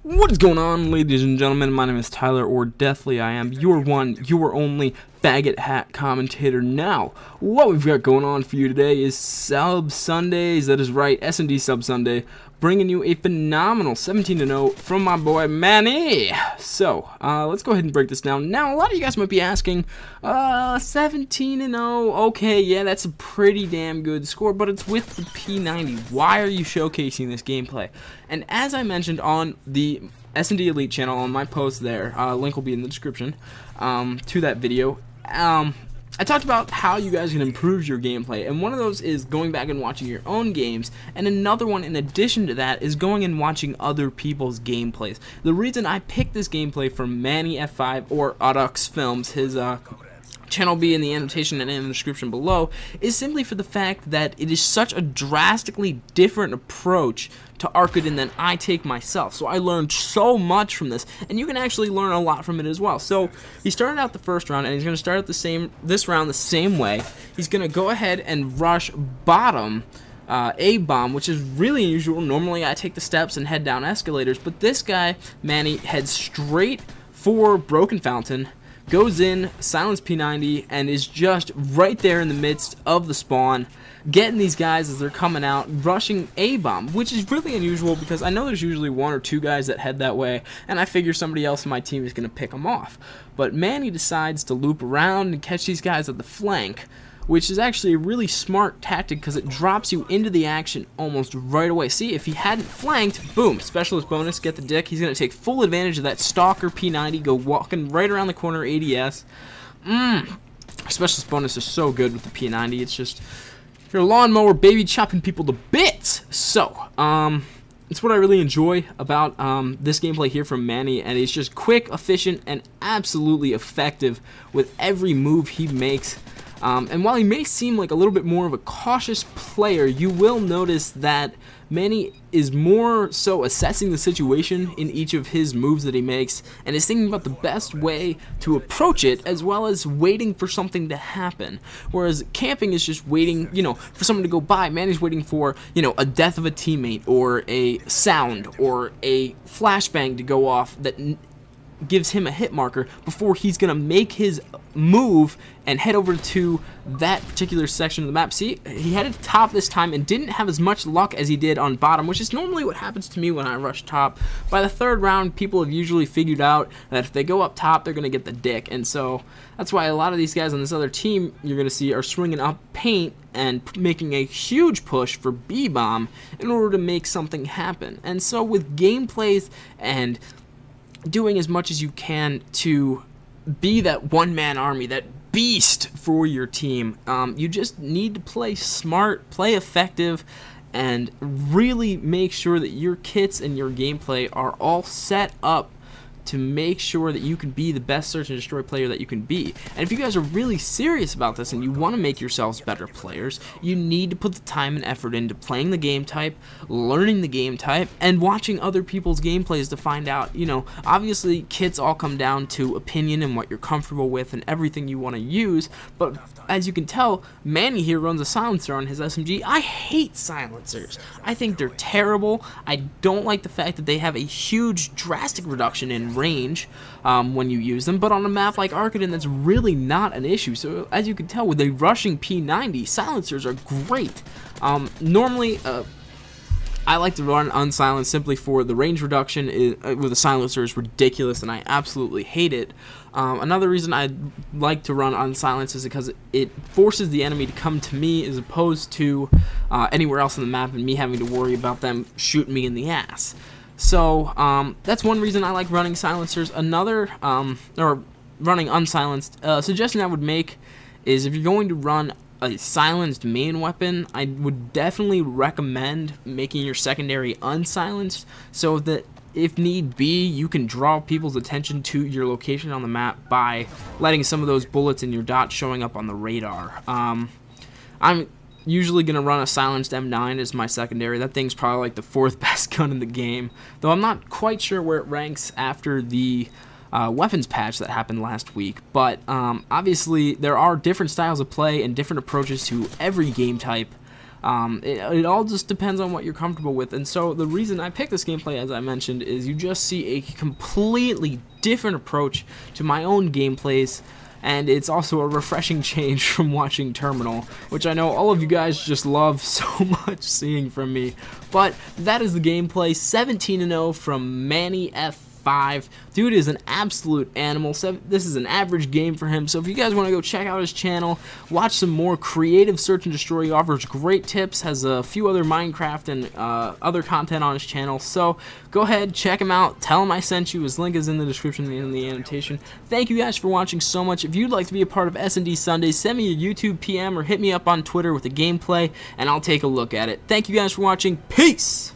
What is going on, ladies and gentlemen? My name is Tyler, or DeathlyiAm, your one, your only faggot hat commentator. Now, what we've got going on for you today is Sub Sundays. That is right, SnD Sub Sunday, bringing you a phenomenal 17-0 from my boy Manny. So, let's go ahead and break this down. Now, a lot of you guys might be asking, 17-0, okay, yeah, that's a pretty damn good score, but it's with the P90. Why are you showcasing this gameplay? And as I mentioned on the SnD Elite channel, on my post there, link will be in the description to that video, I talked about how you guys can improve your gameplay, and one of those is going back and watching your own games, and another one in addition to that is going and watching other people's gameplays. The reason I picked this gameplay from Manny F5 or AuduxFilms, his channel will be in the annotation and in the description below, is simply for the fact that it is such a drastically different approach to Arcadin than I take myself. So I learned so much from this, and you can actually learn a lot from it as well. So he started out the first round, and he's going to start out this round the same way. He's going to go ahead and rush bottom A-bomb, which is really unusual. Normally I take the steps and head down escalators, but this guy, Manny, heads straight for Broken Fountain, goes in, silence P90, and is just right there in the midst of the spawn, getting these guys as they're coming out, rushing A-bomb, which is really unusual because I know there's usually one or two guys that head that way, and I figure somebody else in my team is going to pick them off. But Manny decides to loop around and catch these guys at the flank, which is actually a really smart tactic because it drops you into the action almost right away. See, if he hadn't flanked, boom, specialist bonus, get the dick. He's going to take full advantage of that stalker P90, go walking right around the corner ADS. Specialist bonus is so good with the P90. It's just, you're a lawnmower, baby, chopping people to bits. So, it's what I really enjoy about this gameplay here from Manny, and he's just quick, efficient, and absolutely effective with every move he makes. And while he may seem like a little bit more of a cautious player, you will notice that Manny is more so assessing the situation in each of his moves that he makes, and is thinking about the best way to approach it, as well as waiting for something to happen. Whereas camping is just waiting, you know, for someone to go by. Manny's waiting for, you know, a death of a teammate, or a sound, or a flashbang to go off that gives him a hit marker before he's gonna make his move and head over to that particular section of the map. See, he headed top this time and didn't have as much luck as he did on bottom, which is normally what happens to me when I rush top. By the third round, people have usually figured out that if they go up top, they're gonna get the dick, and so that's why a lot of these guys on this other team you're gonna see are swinging up paint and making a huge push for B-bomb in order to make something happen. And so with gameplays and doing as much as you can to be that one-man army, that beast for your team, you just need to play smart, play effective, and really make sure that your kits and your gameplay are all set up to make sure that you can be the best search and destroy player that you can be. And if you guys are really serious about this and you want to make yourselves better players, you need to put the time and effort into playing the game type, learning the game type, and watching other people's gameplays to find out, you know, obviously kits all come down to opinion and what you're comfortable with and everything you want to use, but as you can tell, Manny here runs a silencer on his SMG. I hate silencers. I think they're terrible. I don't like the fact that they have a huge, drastic reduction in range when you use them, but on a map like Arcadin, that's really not an issue. So as you can tell, with a rushing P90, silencers are great. Normally, I like to run unsilenced simply for the range reduction with a silencer is ridiculous, and I absolutely hate it. Another reason I like to run unsilenced is because it forces the enemy to come to me as opposed to anywhere else on the map and me having to worry about them shooting me in the ass. So that's one reason I like running silencers. Another, or running unsilenced, suggestion I would make is if you're going to run a silenced main weapon, I would definitely recommend making your secondary unsilenced so that if need be, you can draw people's attention to your location on the map by letting some of those bullets in your dot showing up on the radar. I'm usually going to run a silenced M9 as my secondary. That thing's probably like the 4th best gun in the game, though I'm not quite sure where it ranks after the weapons patch that happened last week. But obviously there are different styles of play and different approaches to every game type. It all just depends on what you're comfortable with. And so the reason I picked this gameplay, as I mentioned, is you just see a completely different approach to my own gameplays, and it's also a refreshing change from watching Terminal, which I know all of you guys just love so much seeing from me. But that is the gameplay. 17-0 from Manny F5. Dude is an absolute animal. This is an average game for him, so if you guys want to go check out his channel, watch some more creative search and destroy. He offers great tips, has a few other Minecraft and other content on his channel, so go ahead, check him out, tell him I sent you. His link is in the description and in the annotation. Thank you guys for watching so much. If you'd like to be a part of SnD Sundays, send me a YouTube PM or hit me up on Twitter with a gameplay, and I'll take a look at it. Thank you guys for watching. Peace!